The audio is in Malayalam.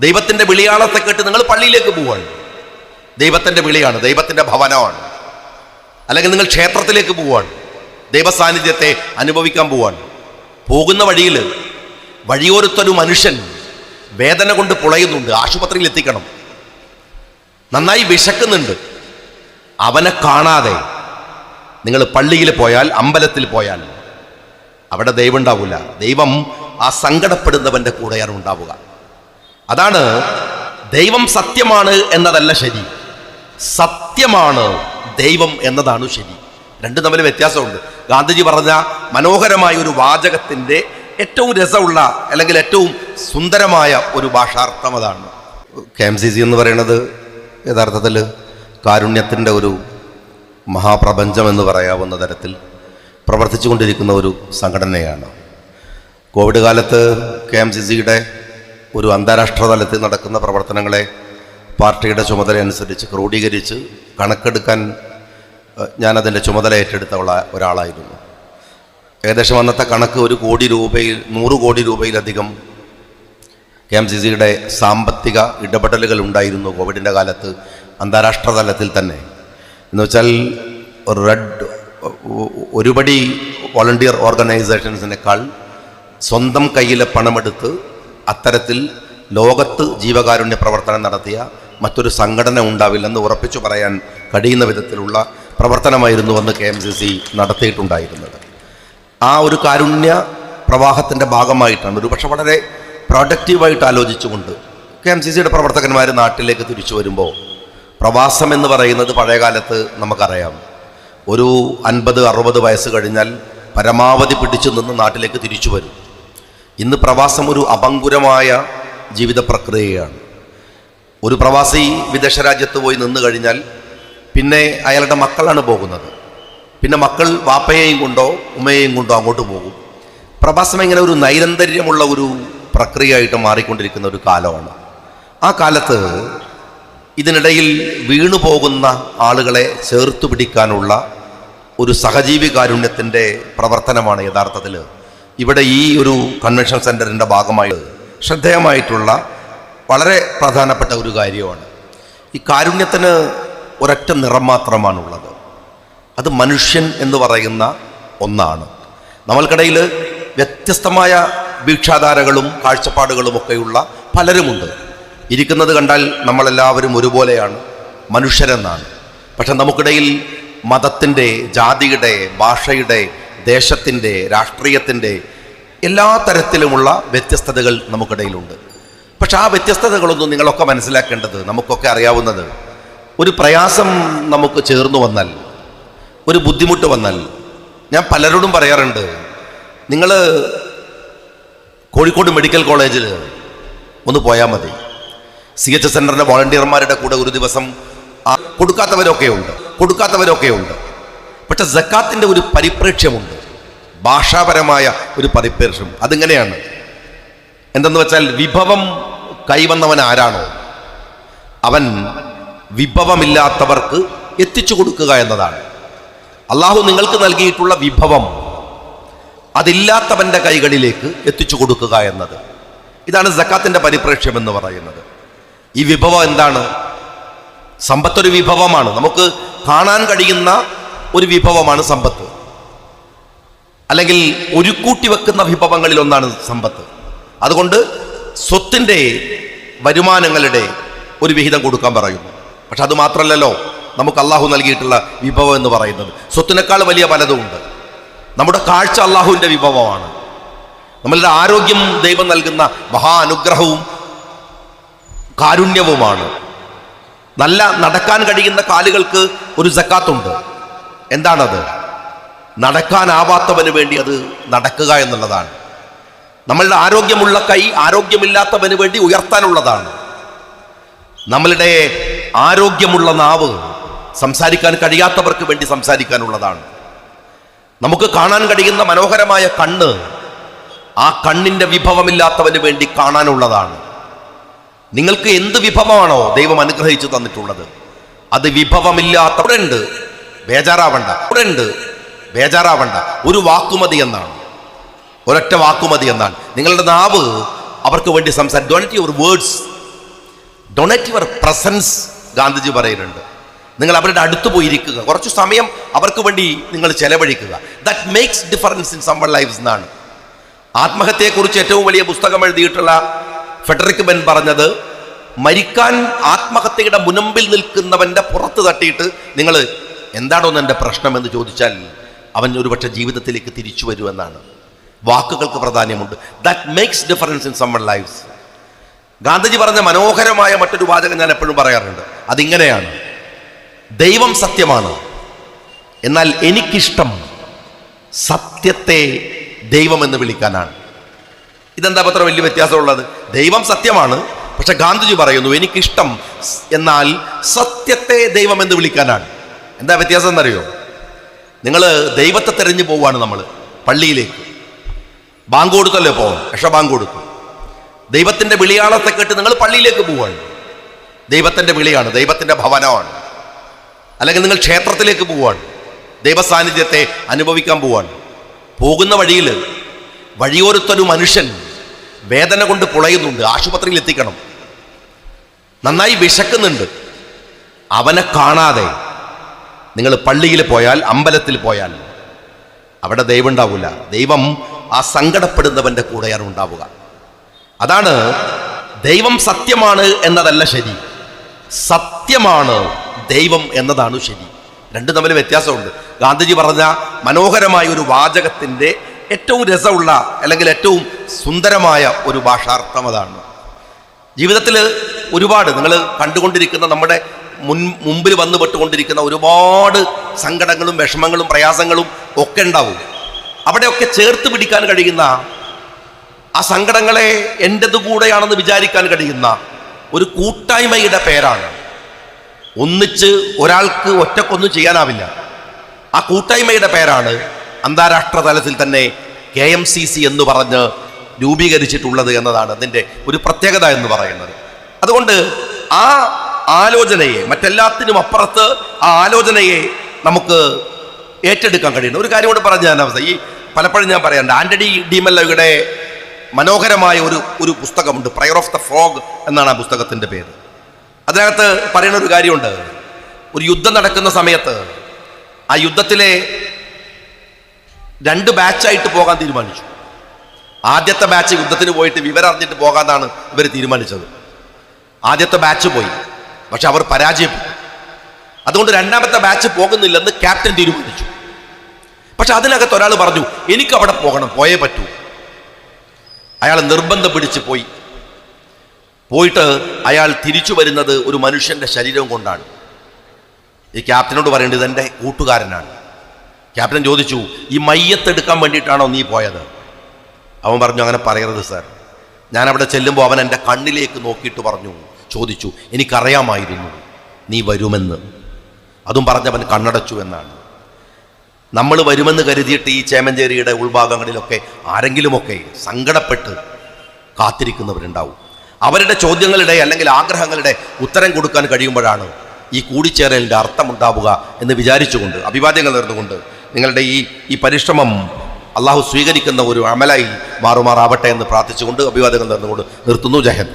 ദൈവത്തിൻ്റെ വിളിയാളത്തെ കേട്ട് നിങ്ങൾ പള്ളിയിലേക്ക് പോവുകയാണ്. ദൈവത്തിൻ്റെ വിളിയാണ്, ദൈവത്തിൻ്റെ ഭവനമാണ്. അല്ലെങ്കിൽ നിങ്ങൾ ക്ഷേത്രത്തിലേക്ക് പോവുകയാണ്, ദൈവസാന്നിധ്യത്തെ അനുഭവിക്കാൻ പോവുകയാണ്. പോകുന്ന വഴിയിൽ വഴിയോരത്തൊരു മനുഷ്യൻ വേദന കൊണ്ട് പുളയുന്നുണ്ട്, ആശുപത്രിയിൽ എത്തിക്കണം, നന്നായി വിശക്കുന്നുണ്ട്. അവനെ കാണാതെ നിങ്ങൾ പള്ളിയിൽ പോയാൽ, അമ്പലത്തിൽ പോയാൽ അവിടെ ദൈവം ഉണ്ടാവില്ല. ദൈവം ആ സങ്കടപ്പെടുന്നവൻ്റെ കൂടെയാണ് ഉണ്ടാവുക. അതാണ് ദൈവം സത്യമാണ് എന്നതല്ല ശരി, സത്യമാണ് ദൈവം എന്നതാണ് ശരി. രണ്ടും തമ്മിൽ വ്യത്യാസമുണ്ട്. ഗാന്ധിജി പറഞ്ഞ മനോഹരമായ ഒരു വാചകത്തിൻ്റെ ഏറ്റവും രസമുള്ള അല്ലെങ്കിൽ ഏറ്റവും സുന്ദരമായ ഒരു ഭാഷാർത്ഥം അതാണ്. KMCC എന്ന് പറയുന്നത് യഥാർത്ഥത്തിൽ കാരുണ്യത്തിൻ്റെ ഒരു മഹാപ്രപഞ്ചം എന്ന് പറയാവുന്ന തരത്തിൽ പ്രവർത്തിച്ചു കൊണ്ടിരിക്കുന്ന ഒരു സംഘടനയാണ്. കോവിഡ് കാലത്ത് KMCCയുടെ ഒരു അന്താരാഷ്ട്ര തലത്തിൽ നടക്കുന്ന പ്രവർത്തനങ്ങളെ പാർട്ടിയുടെ ചുമതല അനുസരിച്ച് ക്രോഡീകരിച്ച് കണക്കെടുക്കാൻ ഞാനതിൻ്റെ ചുമതല ഏറ്റെടുത്ത ഒരാളായിരുന്നു. ഏകദേശം അന്നത്തെ കണക്ക് 1 കോടി രൂപയിൽ 100 കോടി രൂപയിലധികം KMCCയുടെ സാമ്പത്തിക ഇടപെടലുകൾ ഉണ്ടായിരുന്നു കോവിഡിൻ്റെ കാലത്ത് അന്താരാഷ്ട്ര തലത്തിൽ തന്നെ. എന്ന് വെച്ചാൽ ഒരുപടി വോളണ്ടിയർ ഓർഗനൈസേഷൻസിനേക്കാൾ സ്വന്തം കയ്യിലെ പണമെടുത്ത് അത്തരത്തിൽ ലോകത്ത് ജീവകാരുണ്യ പ്രവർത്തനം നടത്തിയ മറ്റൊരു സംഘടന ഉണ്ടാവില്ലെന്ന് ഉറപ്പിച്ചു പറയാൻ കഴിയുന്ന വിധത്തിലുള്ള പ്രവർത്തനമായിരുന്നു അന്ന് KMCC നടത്തിയിട്ടുണ്ടായിരുന്നത്. ആ ഒരു കാരുണ്യ പ്രവാഹത്തിൻ്റെ ഭാഗമായിട്ടാണ്, ഒരുപക്ഷെ വളരെ പ്രൊഡക്റ്റീവായിട്ട് ആലോചിച്ചുകൊണ്ട് KMCCയുടെ പ്രവർത്തകന്മാർ നാട്ടിലേക്ക് തിരിച്ചു വരുമ്പോൾ, പ്രവാസം എന്ന് പറയുന്നത് പഴയകാലത്ത് നമുക്കറിയാം, ഒരു 50-60 വയസ്സ് കഴിഞ്ഞാൽ പരമാവധി പിടിച്ചു നിന്ന് നാട്ടിലേക്ക് തിരിച്ചു വരും. ഇന്ന് പ്രവാസം ഒരു അപങ്കുരമായ ജീവിത പ്രക്രിയയാണ്. ഒരു പ്രവാസി വിദേശ രാജ്യത്ത് പോയി നിന്ന് കഴിഞ്ഞാൽ പിന്നെ അയാളുടെ മക്കളാണ് പോകുന്നത്. പിന്നെ മക്കൾ വാപ്പയെയും കൊണ്ടോ ഉമ്മയെയും കൊണ്ടോ അങ്ങോട്ട് പോകും. പ്രവാസം ഇങ്ങനെ ഒരു നൈരന്തര്യമുള്ള ഒരു പ്രക്രിയയായിട്ട് മാറിക്കൊണ്ടിരിക്കുന്ന ഒരു കാലമാണ്. ആ കാലത്ത് ഇതിനിടയിൽ വീണു പോകുന്ന ആളുകളെ ചേർത്തു പിടിക്കാനുള്ള ഒരു സഹജീവി കാരുണ്യത്തിൻ്റെ പ്രവർത്തനമാണ് യഥാർത്ഥത്തിൽ ഇവിടെ ഈ ഒരു കൺവെൻഷൻ സെൻറ്ററിൻ്റെ ഭാഗമായി ശ്രദ്ധേയമായിട്ടുള്ള വളരെ പ്രധാനപ്പെട്ട ഒരു കാര്യമാണ്. ഈ കാരുണ്യത്തിന് ഒരൊറ്റ നിറം മാത്രമാണുള്ളത്, അത് മനുഷ്യൻ എന്ന് പറയുന്ന ഒന്നാണ്. നമ്മൾക്കിടയിൽ വ്യത്യസ്തമായ വീക്ഷാധാരകളും കാഴ്ചപ്പാടുകളുമൊക്കെയുള്ള പലരുമുണ്ട്. ഇരിക്കുന്നത് കണ്ടാൽ നമ്മളെല്ലാവരും ഒരുപോലെയാണ്, മനുഷ്യരെന്നാണ്. പക്ഷെ നമുക്കിടയിൽ മതത്തിൻ്റെ, ജാതിയുടെ, ഭാഷയുടെ, ദേശത്തിൻ്റെ, രാഷ്ട്രീയത്തിൻ്റെ എല്ലാ തരത്തിലുമുള്ള വ്യത്യസ്തതകൾ നമുക്കിടയിലുണ്ട്. പക്ഷെ ആ വ്യത്യസ്തതകളൊന്നും നിങ്ങളൊക്കെ മനസ്സിലാക്കേണ്ടത്, നമുക്കൊക്കെ അറിയാവുന്നത്, ഒരു പ്രയാസം നമുക്ക് ചേർന്നു വന്നാൽ, ഒരു ബുദ്ധിമുട്ട് വന്നാൽ, ഞാൻ പലരോടും പറയാറുണ്ട്, നിങ്ങൾ കോഴിക്കോട് മെഡിക്കൽ കോളേജിൽ ഒന്ന് പോയാൽ മതി. CH സെൻ്ററിൻ്റെ വോളണ്ടിയർമാരുടെ കൂടെ ഒരു ദിവസം കൊടുക്കാത്തവരൊക്കെ ഉണ്ട്. പക്ഷെ സക്കാത്തിൻ്റെ ഒരു പരിപ്രേക്ഷ്യമുണ്ട്, ഭാഷാപരമായ ഒരു പരിപ്രേക്ഷ്യം. അതിങ്ങനെയാണ്, എന്തെന്ന് വെച്ചാൽ വിഭവം കൈവന്നവൻ ആരാണോ അവൻ വിഭവമില്ലാത്തവർക്ക് എത്തിച്ചു കൊടുക്കുക എന്നതാണ്. അള്ളാഹു നിങ്ങൾക്ക് നൽകിയിട്ടുള്ള വിഭവം അതില്ലാത്തവൻ്റെ കൈകളിലേക്ക് എത്തിച്ചു കൊടുക്കുക എന്നത്, ഇതാണ് സക്കാത്തിൻ്റെ പരിപ്രേക്ഷ്യം എന്ന് പറയുന്നത്. ഈ വിഭവം എന്താണ്? സമ്പത്തൊരു വിഭവമാണ്, നമുക്ക് കാണാൻ കഴിയുന്ന ഒരു വിഭവമാണ് സമ്പത്ത്. അല്ലെങ്കിൽ ഒരു കൂട്ടി വെക്കുന്ന വിഭവങ്ങളിൽ ഒന്നാണ് സമ്പത്ത്. അതുകൊണ്ട് സ്വത്തിൻ്റെ വരുമാനങ്ങളുടെ ഒരു വിഹിതം കൊടുക്കാൻ പറയുന്നു. പക്ഷെ അത് മാത്രമല്ലല്ലോ നമുക്ക് അള്ളാഹു നൽകിയിട്ടുള്ള വിഭവം എന്ന് പറയുന്നത്, സ്വത്തിനേക്കാൾ വലിയ പലതുമുണ്ട്. നമ്മുടെ കാഴ്ച അള്ളാഹുവിൻ്റെ വിഭവമാണ്. നമ്മളുടെ ആരോഗ്യം ദൈവം നൽകുന്ന മഹാ അനുഗ്രഹവും കാരുണ്യവുമാണ്. നല്ല നടക്കാൻ കഴിയുന്ന കാലുകൾക്ക് ഒരു സക്കാത്തുണ്ട്. എന്താണത്? നടക്കാനാവാത്തവന് വേണ്ടി അത് നടക്കുക എന്നുള്ളതാണ്. നമ്മളുടെ ആരോഗ്യമുള്ള കൈ ആരോഗ്യമില്ലാത്തവന് വേണ്ടി ഉയർത്താനുള്ളതാണ്. നമ്മളുടെ ആരോഗ്യമുള്ള നാവ് സംസാരിക്കാൻ കഴിയാത്തവർക്ക് വേണ്ടി സംസാരിക്കാനുള്ളതാണ്. നമുക്ക് കാണാൻ കഴിയുന്ന മനോഹരമായ കണ്ണ് ആ കണ്ണിൻ്റെ വിഭവമില്ലാത്തവന് വേണ്ടി കാണാനുള്ളതാണ്. നിങ്ങൾക്ക് എന്ത് വിഭവമാണോ ദൈവം അനുഗ്രഹിച്ചു തന്നിട്ടുള്ളത്, അത് വിഭവമില്ലാത്തവരുണ്ട്, ബേജാറാവണ്ട. ഒരു വാക്കുമതി എന്നാണ്, ഒരൊറ്റ വാക്കുമതി എന്നാണ്. നിങ്ങളുടെ നാവ് അവർക്ക് വേണ്ടി don't your words donate your presence. Gandhiji പറയുന്നുണ്ട്, നിങ്ങൾ അവരുടെ അടുത്ത് പോയിരിക്കുക, കുറച്ചു സമയം അവർക്ക് വേണ്ടി നിങ്ങൾ ചെലവഴിക്കുക. That makes difference in summer lives എന്നാണ്. ആത്മഹത്യയെക്കുറിച്ച് ഏറ്റവും വലിയ പുസ്തകം എഴുതിയിട്ടുള്ള ഫെഡറിക് ബെൻ പറഞ്ഞത്, മരിക്കാൻ ആത്മഹത്യയുടെ മുനമ്പിൽ നിൽക്കുന്നവന്റെ പുറത്ത് തട്ടിയിട്ട് നിങ്ങൾ എന്താണോന്ന് എൻ്റെ പ്രശ്നമെന്ന് ചോദിച്ചാൽ അവൻ ഒരുപക്ഷെ ജീവിതത്തിലേക്ക് തിരിച്ചു വരുമെന്നാണ്. വാക്കുകൾക്ക് പ്രാധാന്യമുണ്ട്. That makes difference in summer lifes. Gandhiji പറഞ്ഞ മനോഹരമായ മറ്റൊരു വാചകം ഞാൻ എപ്പോഴും പറയാറുണ്ട്. അതിങ്ങനെയാണ്: ദൈവം സത്യമാണ്, എന്നാൽ എനിക്കിഷ്ടം സത്യത്തെ ദൈവം എന്ന് വിളിക്കാനാണ്. ഇതെന്താ അത്ര വലിയ വ്യത്യാസമുള്ളത്? ദൈവം സത്യമാണ്, പക്ഷെ ഗാന്ധിജി പറയുന്നു എനിക്കിഷ്ടം എന്നാൽ സത്യത്തെ ദൈവം എന്ന് വിളിക്കാനാണ്. എന്താ വ്യത്യാസം എന്നറിയോ? നിങ്ങൾ ദൈവത്തെ തെരഞ്ഞു പോവാണ് നമ്മൾ പള്ളിയിലേക്ക്. ബാങ്ക് കൊടുത്തല്ലേ പോവാം, ബാങ്ക് കൊടുത്തു. ദൈവത്തിന്റെ വിളിയാളത്തെ കേട്ട് നിങ്ങൾ പള്ളിയിലേക്ക് പോവാണ്. ദൈവത്തിന്റെ വിളിയാണ്, ദൈവത്തിന്റെ ഭവനമാണ്. അല്ലെങ്കിൽ നിങ്ങൾ ക്ഷേത്രത്തിലേക്ക് പോവാണ്, ദൈവസാന്നിധ്യത്തെ അനുഭവിക്കാൻ പോവാണ്. പോകുന്ന വഴിയിൽ വഴിയോരത്തൊരു മനുഷ്യൻ വേദന കൊണ്ട് പുളയുന്നുണ്ട്, ആശുപത്രിയിൽ എത്തിക്കണം, നന്നായി വിശക്കുന്നുണ്ട്. അവനെ കാണാതെ നിങ്ങൾ പള്ളിയിൽ പോയാൽ, അമ്പലത്തിൽ പോയാൽ അവിടെ ദൈവം ഉണ്ടാവില്ല. ദൈവം ആ സങ്കടപ്പെടുന്നവന്റെ കൂടെയാണ് ഉണ്ടാവുക. അതാണ് ദൈവം സത്യമാണ് എന്നതല്ല ശരി, സത്യമാണ് ദൈവം എന്നതാണ് ശരി. രണ്ടും തമ്മിൽ വ്യത്യാസമുണ്ട്. ഗാന്ധിജി പറഞ്ഞ മനോഹരമായ ഒരു വാചകത്തിൻ്റെ ഏറ്റവും രസമുള്ള അല്ലെങ്കിൽ ഏറ്റവും സുന്ദരമായ ഒരു ഭാഷാർത്ഥം അതാണ്. ജീവിതത്തിൽ ഒരുപാട് നിങ്ങൾ കണ്ടുകൊണ്ടിരിക്കുന്ന നമ്മുടെ മുമ്പിൽ വന്നു പെട്ടുകൊണ്ടിരിക്കുന്ന ഒരുപാട് സങ്കടങ്ങളും വിഷമങ്ങളും പ്രയാസങ്ങളും ഒക്കെ ഉണ്ടാവും. അവിടെയൊക്കെ ചേർത്ത് പിടിക്കാൻ കഴിയുന്ന, ആ സങ്കടങ്ങളെ എൻ്റെത് കൂടെയാണെന്ന് വിചാരിക്കാൻ കഴിയുന്ന ഒരു കൂട്ടായ്മയുടെ പേരാണ്. ഒന്നിച്ച് ഒരാൾക്ക് ഒറ്റക്കൊന്നും ചെയ്യാനാവില്ല. ആ കൂട്ടായ്മയുടെ പേരാണ് അന്താരാഷ്ട്ര തലത്തിൽ തന്നെ KMCC എന്ന് പറഞ്ഞ് രൂപീകരിച്ചിട്ടുള്ളത് എന്നതാണ് അതിൻ്റെ ഒരു പ്രത്യേകത എന്ന് പറയുന്നത്. അതുകൊണ്ട് ആ ആലോചനയെ, മറ്റെല്ലാത്തിനും അപ്പുറത്ത് ആ ആലോചനയെ നമുക്ക് ഏറ്റെടുക്കാൻ കഴിയുന്ന ഒരു കാര്യം കൂടെ പറഞ്ഞ അവസ്ഥ. ഈ പലപ്പോഴും ഞാൻ പറയാറുണ്ട്, ആന്റണി ഡി മെല്ലയുടെ മനോഹരമായ ഒരു പുസ്തകമുണ്ട്, പ്രയർ ഓഫ് ദ ഫ്രോഗ് എന്നാണ് ആ പുസ്തകത്തിൻ്റെ പേര്. അതിനകത്ത് പറയുന്ന ഒരു കാര്യമുണ്ട്. ഒരു യുദ്ധം നടക്കുന്ന സമയത്ത് ആ യുദ്ധത്തിലെ 2 ബാച്ചായിട്ട് പോകാൻ തീരുമാനിച്ചു. ആദ്യത്തെ ബാച്ച് യുദ്ധത്തിന് പോയിട്ട് വിവരം അറിഞ്ഞിട്ട് പോകാമെന്നാണ് ഇവർ തീരുമാനിച്ചത്. ആദ്യത്തെ ബാച്ച് പോയി, പക്ഷെ അവർ പരാജയപ്പെട്ടു. അതുകൊണ്ട് 2ാമത്തെ ബാച്ച് പോകുന്നില്ലെന്ന് ക്യാപ്റ്റൻ തീരുമാനിച്ചു. പക്ഷെ അതിനകത്ത് ഒരാൾ പറഞ്ഞു, എനിക്ക് അവിടെ പോകണം, പോയേ പറ്റൂ. അയാൾ നിർബന്ധം പിടിച്ച് പോയിട്ട് അയാൾ തിരിച്ചു വരുന്നത് ഒരു മനുഷ്യന്റെ ശരീരം കൊണ്ടാണ്. ഈ ക്യാപ്റ്റനോട് പറയേണ്ടത് എൻ്റെ കൂട്ടുകാരനാണ്. ക്യാപ്റ്റൻ ചോദിച്ചു, ഈ മയ്യത്തെടുക്കാൻ വേണ്ടിയിട്ടാണോ നീ പോയത്? അവൻ പറഞ്ഞു, അങ്ങനെ പറയരുത് സാർ. ഞാൻ അവിടെ ചെല്ലുമ്പോൾ അവൻ എൻ്റെ കണ്ണിലേക്ക് നോക്കിയിട്ട് ചോദിച്ചു, എനിക്കറിയാമായിരുന്നു നീ വരുമെന്ന്. അതും പറഞ്ഞവൻ കണ്ണടച്ചു എന്നാണ്. നമ്മൾ വരുമെന്ന് കരുതിയിട്ട് ഈ ചേമഞ്ചേരിയുടെ ഉൾഭാഗങ്ങളിലൊക്കെ ആരെങ്കിലുമൊക്കെ സങ്കടപ്പെട്ട് കാത്തിരിക്കുന്നവരുണ്ടാവും. അവരുടെ ചോദ്യങ്ങളുടെ അല്ലെങ്കിൽ ആഗ്രഹങ്ങളുടെ ഉത്തരം കൊടുക്കാൻ കഴിയുമ്പോഴാണ് ഈ കൂടിച്ചേരലിൻ്റെ അർത്ഥമുണ്ടാവുക എന്ന് വിചാരിച്ചുകൊണ്ട്, അഭിവാദ്യങ്ങൾ നേർന്നുകൊണ്ട്, നിങ്ങളുടെ ഈ പരിശ്രമം അള്ളാഹു സ്വീകരിക്കുന്ന ഒരു അമലായി മാറുമാറാവട്ടെ എന്ന് പ്രാർത്ഥിച്ചുകൊണ്ട് അഭിവാദ്യങ്ങൾ നേർന്നുകൊണ്ട് നിർത്തുന്നു. ജയ് ഹിന്ദ്.